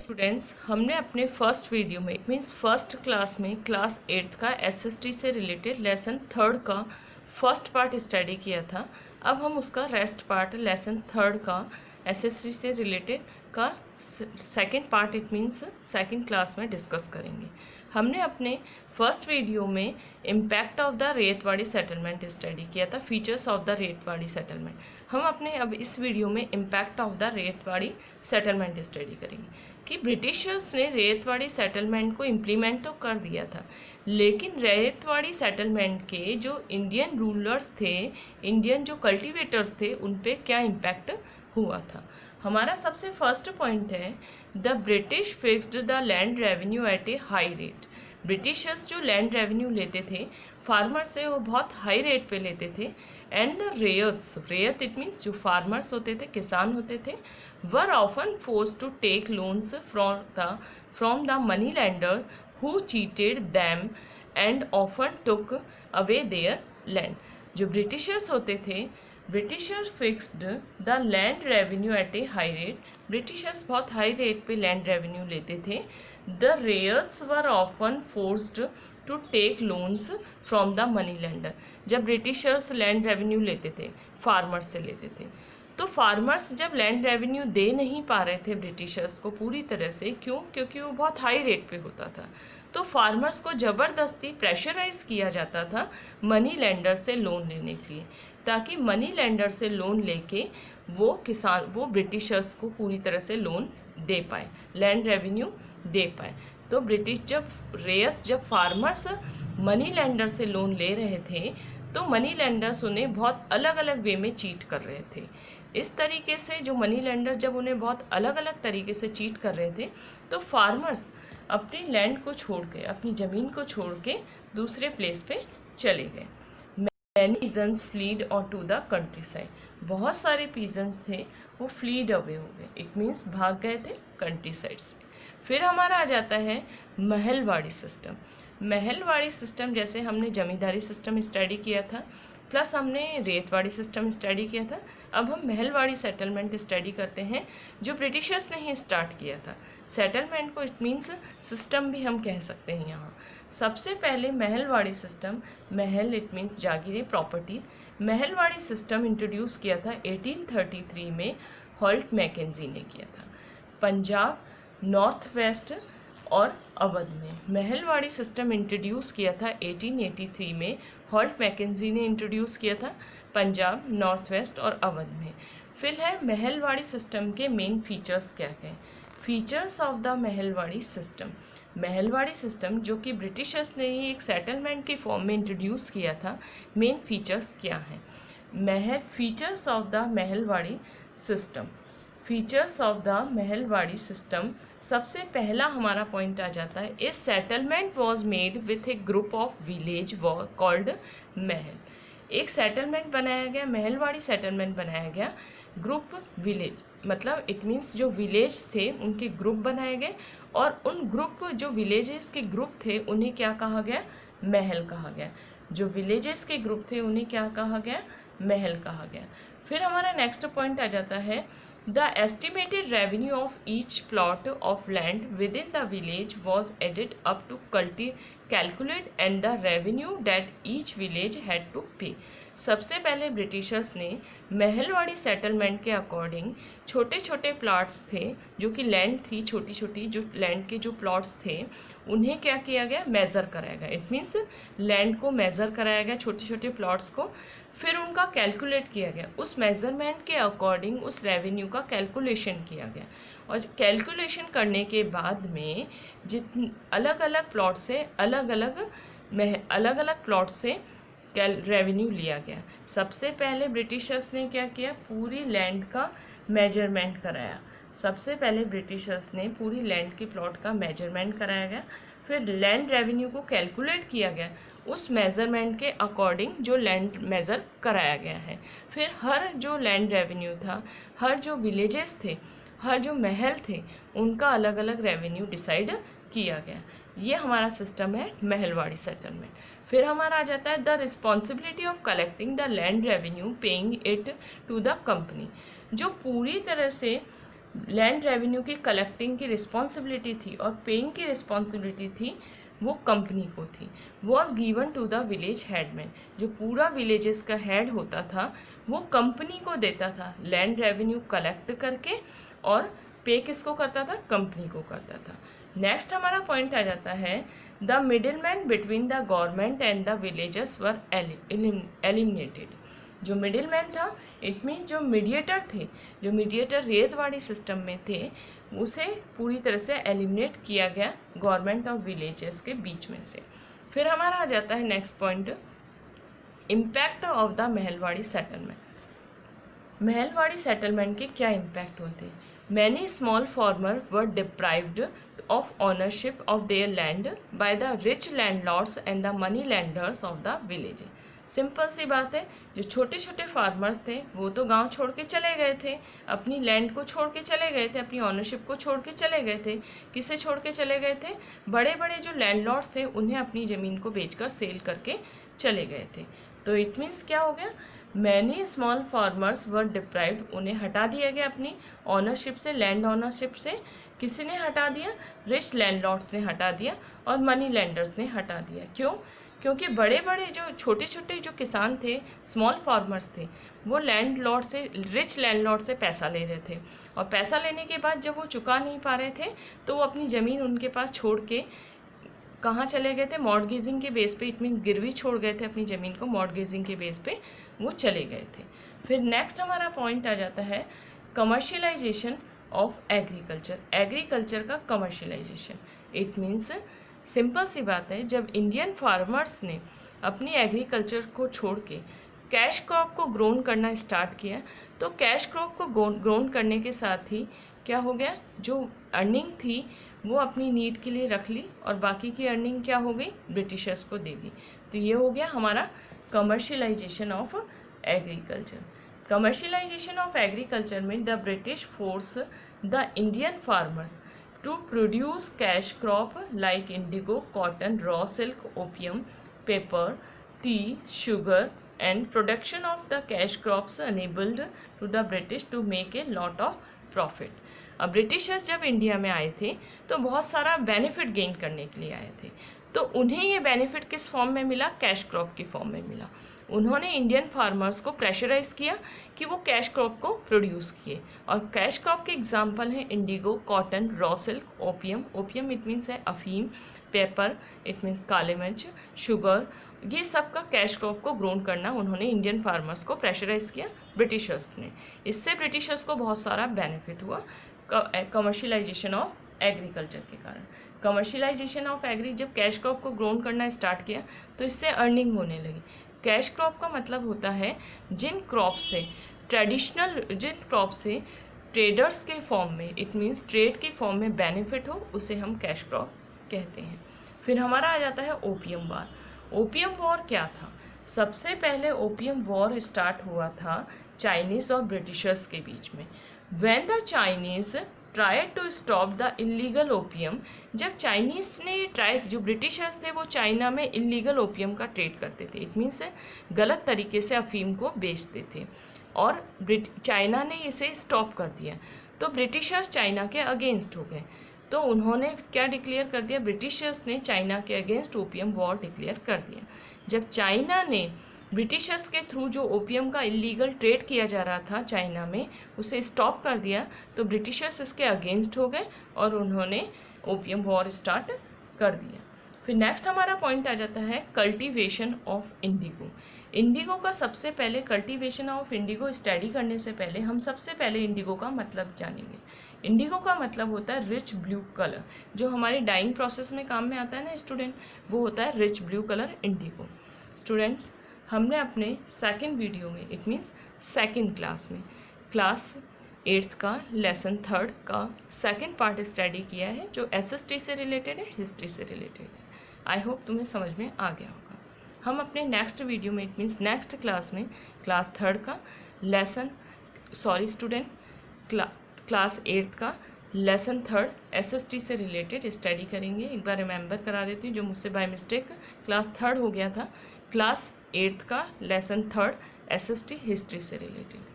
Students, हमने अपने first video में मीन्स फर्स्ट क्लास में क्लास 8th का एसएसटी से रिलेटेड लेसन 3rd का फर्स्ट पार्ट स्टडी किया था। अब हम उसका रेस्ट पार्ट लेसन 3rd का एसएसटी से रिलेटेड का second part it means second class में डिस्कस करेंगे। हमने अपने फर्स्ट वीडियो में impact of the Ryotwari settlement study किया था, features of the Ryotwari settlement. हम अपने अब इस वीडियो में impact of the Ryotwari settlement study करेंगे कि ब्रिटिशर्स ने रेतवाड़ी सेटलमेंट को इम्प्लीमेंट तो कर दिया था, लेकिन रेतवाड़ी सेटलमेंट के जो इंडियन रूलर्स थे, इंडियन जो कल्टीवेटर्स थे, उन पे क्या इम्पैक्ट हुआ था। हमारा सबसे फर्स्ट पॉइंट है the British fixed the land revenue at a high rate. Britishers जो लैंड रेवेन्यू लेते थे फार्मर से, वो बहुत हाई रेट पे लेते थे। And the ryot it means जो फार्मर्स होते थे, किसान होते थे, were often forced to take loans from the money lenders who cheated them and often took away their land. जो ब्रिटिशर्स होते थे, Britishers fixed the land revenue at a high rate. Britishers बहुत high rate पे land revenue लेते थे। The ryots were often forced to take loans from the money lender. जब Britishers land revenue लेते थे, फार्मर्स से लेते थे, तो फार्मर्स जब लैंड रेवेन्यू दे नहीं पा रहे थे ब्रिटिशर्स को पूरी तरह से, क्यों? क्योंकि वो बहुत हाई रेट पे होता था। तो फार्मर्स को ज़बरदस्ती प्रेशराइज किया जाता था मनी लेंडर से लोन लेने के लिए, ताकि मनी लेंडर से लोन लेके वो ब्रिटिशर्स को पूरी तरह से लोन दे पाए, लैंड रेवेन्यू दे पाए। तो जब फार्मर्स मनी लेंडर से लोन ले रहे थे, तो मनी लेंडर्स उन्हें बहुत अलग अलग वे में चीट कर रहे थे। इस तरीके से जो मनी लेंडर जब उन्हें बहुत अलग अलग तरीके से चीट कर रहे थे, तो फार्मर्स अपनी लैंड को छोड़ के, अपनी ज़मीन को छोड़ के दूसरे प्लेस पे चले गए। मैनी पीजेंट्स फ्लीड और टू द कंट्री साइड। बहुत सारे पीजेंट्स थे, वो फ्लीड अवे हो गए, इट मीन्स भाग गए थे कंट्री साइड से। फिर हमारा आ जाता है महलवाड़ी सिस्टम। महलवाड़ी सिस्टम, जैसे हमने जमींदारी सिस्टम स्टडी किया था, प्लस हमने रेतवाड़ी सिस्टम स्टडी किया था, अब हम महलवाड़ी सेटलमेंट स्टडी करते हैं, जो ब्रिटिशर्स ने ही स्टार्ट किया था। सेटलमेंट को इट मीन्स सिस्टम भी हम कह सकते हैं यहाँ। सबसे पहले महलवाड़ी सिस्टम, महल इट मीन्स जागीरें, प्रॉपर्टी। महलवाड़ी सिस्टम इंट्रोड्यूस किया था 1833 में, हॉल्ट मैकेंजी ने किया था। पंजाब, नॉर्थ वेस्ट और अवध में महलवाड़ी सिस्टम इंट्रोड्यूस किया था 1883 में, हॉल्ट मैकेंजी ने इंट्रोड्यूस किया था पंजाब, नॉर्थ वेस्ट और अवध में। फिर है महलवाड़ी सिस्टम के मेन फीचर्स क्या हैं। Features of the Mahalwari system. Mahalwari system जो कि ब्रिटिशर्स ने ही एक सेटलमेंट के फॉर्म में इंट्रोड्यूस किया था, मेन फीचर्स क्या हैं। Features of the Mahalwari system. Features of the Mahalwari system, सबसे पहला हमारा पॉइंट आ जाता है, a settlement was made with a group of village called Mahal. एक सेटलमेंट बनाया गया, महलवाड़ी सेटलमेंट बनाया गया, ग्रुप विलेज मतलब इट मीन्स जो विलेज थे उनके ग्रुप बनाए गए, और उन ग्रुप जो विलेजेस के ग्रुप थे उन्हें क्या कहा गया? महल कहा गया। जो विलेजेस के ग्रुप थे उन्हें क्या कहा गया? महल कहा गया। फिर हमारा नेक्स्ट पॉइंट आ जाता है, the estimated revenue of each plot of land within the village was added up to calculate and the revenue that each village had to pay। सबसे पहले ब्रिटिशर्स ने महलवाड़ी सेटलमेंट के अकॉर्डिंग छोटे छोटे प्लॉट्स थे, जो कि लैंड थी छोटी छोटी, जो लैंड के जो प्लॉट्स थे उन्हें क्या किया गया? मेज़र कराया गया। इट मीन्स लैंड को मेज़र कराया गया, छोटे छोटे प्लॉट्स को, फिर उनका कैलकुलेट किया गया। उस मेज़रमेंट के अकॉर्डिंग उस रेवेन्यू का कैलकुलेशन किया गया, और कैलकुलेशन करने के बाद में अलग अलग प्लॉट से अलग अलग प्लॉट से रेवेन्यू लिया गया। सबसे पहले ब्रिटिशर्स ने क्या किया? पूरी लैंड का मेजरमेंट कराया। सबसे पहले ब्रिटिशर्स ने पूरी लैंड की प्लॉट का मेजरमेंट कराया गया, फिर लैंड रेवेन्यू को कैलकुलेट किया गया उस मेज़रमेंट के अकॉर्डिंग जो लैंड मेज़र कराया गया है। फिर हर जो लैंड रेवेन्यू था, हर जो विलेजेस थे, हर जो महल थे, उनका अलग अलग रेवेन्यू डिसाइड किया गया। ये हमारा सिस्टम है महलवाड़ी सेटलमेंट। फिर हमारा आ जाता है the responsibility of collecting the land revenue paying it to the company. जो पूरी तरह से लैंड रेवेन्यू की कलेक्टिंग की रिस्पॉन्सिबिलिटी थी और पेइंग की रिस्पॉन्सिबिलिटी थी वो कंपनी को थी। Was given to the village headman, जो पूरा विलेजेस का हेड होता था वो कंपनी को देता था लैंड रेवेन्यू कलेक्ट करके, और पे किसको करता था, कंपनी को करता था। नेक्स्ट हमारा पॉइंट आ जाता है the middle man between the government and the villagers were eliminated. जो मिडिल मैन था इट मीन जो मीडिएटर थे, जो मीडिएटर रेतवाड़ी सिस्टम में थे, उसे पूरी तरह से एलिमिनेट किया गया गवर्नमेंट और विलेजर्स के बीच में से। फिर हमारा आ जाता है next point, impact of the Mahalwari settlement. Mahalwari settlement के क्या इम्पैक्ट हुए थे? Many small farmer were deprived of ownership of their land by the rich landlords and the money lenders of the village। Simple सी बात है, जो छोटे छोटे फार्मर्स थे वो तो गांव छोड़ के चले गए थे, अपनी लैंड को छोड़ के चले गए थे, अपनी ऑनरशिप को छोड़ के चले गए थे। किसे छोड़ के चले गए थे? बड़े बड़े जो लैंडलॉर्ड्स थे उन्हें अपनी ज़मीन को बेचकर सेल करके चले गए थे। तो इट मीन्स क्या हो गया, मैनी स्मॉल फार्मर्स वर डिप्राइव्ड, उन्हें हटा दिया गया अपनी ऑनरशिप से, लैंड ऑनरशिप से। किसी ने हटा दिया? रिच लैंडलॉर्ड्स ने हटा दिया और मनी लैंडर्स ने हटा दिया। क्यों? क्योंकि बड़े बड़े जो छोटे छोटे जो किसान थे, स्मॉल फार्मर्स थे, वो लैंडलॉर्ड से, रिच लैंडलॉर्ड से पैसा ले रहे थे, और पैसा लेने के बाद जब वो चुका नहीं पा रहे थे तो वो अपनी ज़मीन उनके पास छोड़ के कहाँ चले गए थे? मॉर्गेजिंग के बेस पे, इट मीन गिरवी छोड़ गए थे अपनी ज़मीन को, मॉर्गेजिंग के बेस पे वो चले गए थे। फिर नेक्स्ट हमारा पॉइंट आ जाता है कमर्शियलाइजेशन ऑफ एग्रीकल्चर। एग्रीकल्चर का कमर्शियलाइजेशन, इट मीन्स सिंपल सी बात है, जब इंडियन फार्मर्स ने अपनी एग्रीकल्चर को छोड़ के कैश क्रॉप को ग्रोन करना स्टार्ट किया, तो कैश क्रॉप को ग्रोन करने के साथ ही क्या हो गया, जो अर्निंग थी वो अपनी नीड के लिए रख ली और बाकी की अर्निंग क्या हो गई, ब्रिटिशर्स को दे दी। तो ये हो गया हमारा commercialisation of agriculture. Commercialisation of agriculture में the British force the Indian farmers to produce cash crop like indigo, cotton, raw silk, opium, pepper, tea, sugar, and production of the cash crops enabled to the British to make a lot of profit। अब Britishers जब India में आए थे तो बहुत सारा benefit gain करने के लिए आए थे, तो उन्हें ये बेनिफिट किस फॉर्म में मिला? कैश क्रॉप की फॉर्म में मिला। उन्होंने इंडियन फार्मर्स को प्रेशराइज किया कि वो कैश क्रॉप को प्रोड्यूस किए, और कैश क्रॉप के एग्जांपल हैं Indigo, cotton, raw silk, opium, opium it means है अफीम, पेपर इट मीन्स काले मिर्च, शुगर, ये सब का कैश क्रॉप को ग्रोन करना उन्होंने इंडियन फार्मर्स को प्रेशराइज किया ब्रिटिशर्स ने। इससे ब्रिटिशर्स को बहुत सारा बेनिफिट हुआ कमर्शियलाइजेशन ऑफ एग्रीकल्चर के कारण। कमर्शियलाइजेशन ऑफ एग्री, जब कैश क्रॉप को ग्रोन करना स्टार्ट किया तो इससे अर्निंग होने लगी। कैश क्रॉप का मतलब होता है जिन क्रॉप से ट्रेडर्स के फॉर्म में, इट मीन्स ट्रेड के फॉर्म में बेनिफिट हो, उसे हम कैश क्रॉप कहते हैं। फिर हमारा आ जाता है ओपियम वॉर। ओपियम वॉर क्या था? सबसे पहले ओपियम वॉर स्टार्ट हुआ था चाइनीज़ और ब्रिटिशर्स के बीच में। When the Chinese try to stop the illegal opium, जब चाइनीज़ ने ट्राई, जो ब्रिटिशर्स थे वो चाइना में इलीगल ओपियम का ट्रेड करते थे, इट मीन्स गलत तरीके से अफीम को बेचते थे, और चाइना ने इसे स्टॉप कर दिया, तो ब्रिटिशर्स चाइना के अगेंस्ट हो गए। तो उन्होंने क्या डिक्लेयर कर दिया? ब्रिटिशर्स ने चाइना के अगेंस्ट ओपियम वॉर डिक्लेयर कर दिया। जब चाइना ने ब्रिटिशर्स के थ्रू जो ओपियम का इलीगल ट्रेड किया जा रहा था चाइना में, उसे स्टॉप कर दिया, तो ब्रिटिशर्स इसके अगेंस्ट हो गए और उन्होंने ओपियम वॉर स्टार्ट कर दिया। फिर नेक्स्ट हमारा पॉइंट आ जाता है कल्टीवेशन ऑफ इंडिगो। इंडिगो का सबसे पहले, कल्टीवेशन ऑफ इंडिगो स्टडी करने से पहले हम सबसे पहले इंडिगो का मतलब जानेंगे। इंडिगो का मतलब होता है रिच ब्लू कलर, जो हमारे डाइंग प्रोसेस में काम में आता है ना स्टूडेंट, वो होता है rich blue colour Indigo. Students, हमने अपने सेकंड वीडियो में, इट मीन्स सेकंड क्लास में, क्लास 8th का लेसन 3rd का सेकंड पार्ट स्टडी किया है, जो SST से रिलेटेड है, हिस्ट्री से रिलेटेड है। आई होप तुम्हें समझ में आ गया होगा। हम अपने नेक्स्ट वीडियो में, इट मीन्स नेक्स्ट क्लास में, क्लास 3rd का क्लास 8th का लेसन 3rd SST से रिलेटेड स्टडी करेंगे। एक बार रिमेंबर करा देती हूँ, जो मुझसे बाय मिस्टेक क्लास 3rd हो गया था। क्लास 8th का लेसन 3rd SST हिस्ट्री से रिलेटेड।